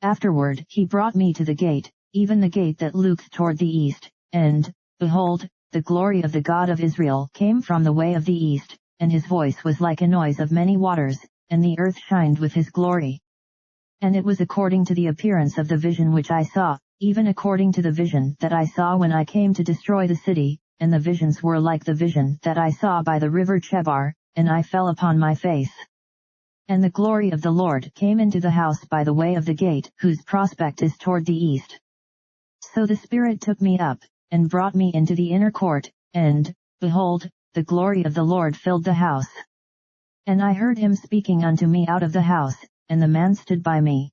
Afterward he brought me to the gate, even the gate that looked toward the east, and, behold, the glory of the God of Israel came from the way of the east, and his voice was like a noise of many waters, and the earth shined with his glory. And it was according to the appearance of the vision which I saw, even according to the vision that I saw when I came to destroy the city, and the visions were like the vision that I saw by the river Chebar, and I fell upon my face. And the glory of the Lord came into the house by the way of the gate, whose prospect is toward the east. So the Spirit took me up, and brought me into the inner court, and, behold, the glory of the Lord filled the house. And I heard him speaking unto me out of the house, and the man stood by me.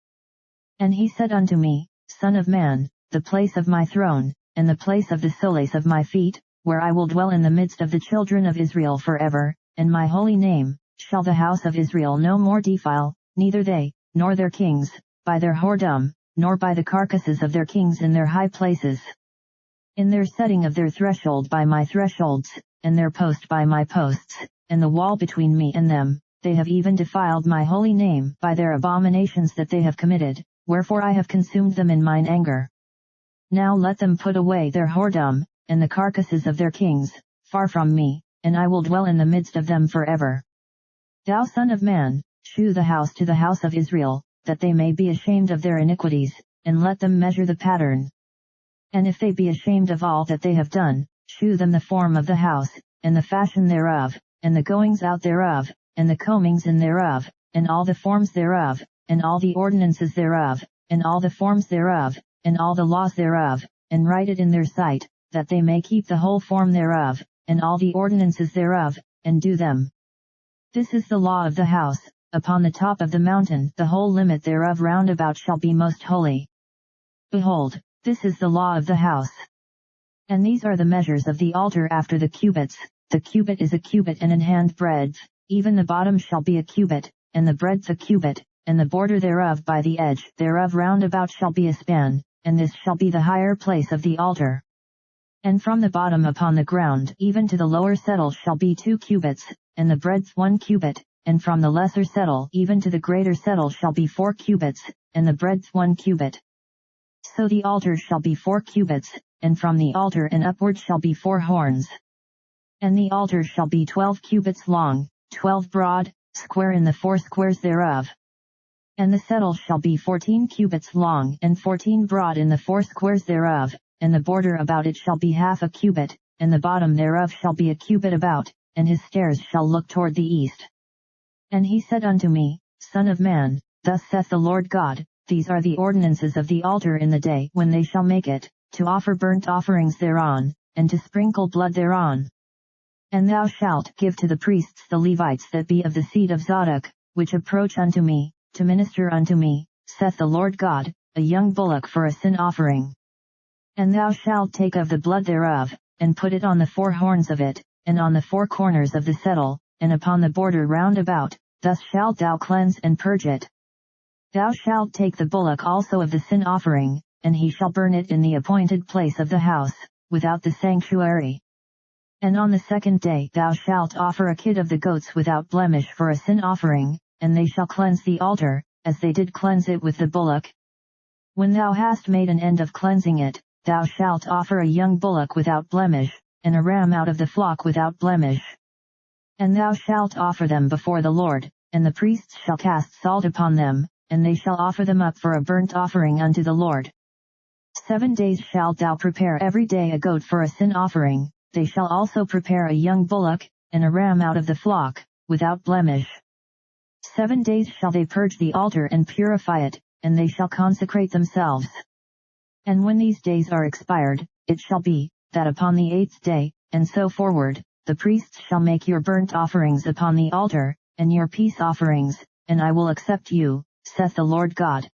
And he said unto me, Son of man, the place of my throne, and the place of the soles of my feet, where I will dwell in the midst of the children of Israel forever, and my holy name, shall the house of Israel no more defile, neither they, nor their kings, by their whoredom, nor by the carcasses of their kings in their high places. In their setting of their threshold by my thresholds, and their post by my posts, and the wall between me and them, they have even defiled my holy name by their abominations that they have committed, wherefore I have consumed them in mine anger. Now let them put away their whoredom, and the carcasses of their kings, far from me, and I will dwell in the midst of them forever. Thou son of man, shew the house to the house of Israel, that they may be ashamed of their iniquities, and let them measure the pattern. And if they be ashamed of all that they have done, shew them the form of the house, and the fashion thereof, and the goings out thereof, and the combings in thereof, and all the forms thereof, and all the ordinances thereof, and all the forms thereof, and all the laws thereof, and write it in their sight, that they may keep the whole form thereof, and all the ordinances thereof, and do them. This is the law of the house. Upon the top of the mountain the whole limit thereof round about shall be most holy. Behold, this is the law of the house. And these are the measures of the altar after the cubits. The cubit is a cubit and an hand breadth, even the bottom shall be a cubit, and the breadth a cubit, and the border thereof by the edge thereof round about shall be a span, and this shall be the higher place of the altar. And from the bottom upon the ground even to the lower settle shall be 2 cubits, and the breadth 1 cubit, and from the lesser settle even to the greater settle shall be 4 cubits, and the breadth 1 cubit. So the altar shall be 4 cubits, and from the altar and upward shall be 4 horns. And the altar shall be 12 cubits long, 12 broad, square in the 4 squares thereof. And the settle shall be 14 cubits long and 14 broad in the 4 squares thereof, and the border about it shall be half a cubit, and the bottom thereof shall be a cubit about, and his stairs shall look toward the east. And he said unto me, Son of man, thus saith the Lord God, these are the ordinances of the altar in the day when they shall make it, to offer burnt offerings thereon, and to sprinkle blood thereon. And thou shalt give to the priests the Levites that be of the seed of Zadok, which approach unto me, to minister unto me, saith the Lord God, a young bullock for a sin offering. And thou shalt take of the blood thereof, and put it on the 4 horns of it, and on the 4 corners of the settle, and upon the border round about, thus shalt thou cleanse and purge it. Thou shalt take the bullock also of the sin offering, and he shall burn it in the appointed place of the house, without the sanctuary. And on the 2nd day thou shalt offer a kid of the goats without blemish for a sin offering, and they shall cleanse the altar, as they did cleanse it with the bullock. When thou hast made an end of cleansing it, thou shalt offer a young bullock without blemish, and a ram out of the flock without blemish. And thou shalt offer them before the Lord, and the priests shall cast salt upon them, and they shall offer them up for a burnt offering unto the Lord. 7 days shalt thou prepare every day a goat for a sin offering, they shall also prepare a young bullock, and a ram out of the flock, without blemish. 7 days shall they purge the altar and purify it, and they shall consecrate themselves. And when these days are expired, it shall be, that upon the 8th day, and so forward, the priests shall make your burnt offerings upon the altar, and your peace offerings, and I will accept you, saith the Lord God.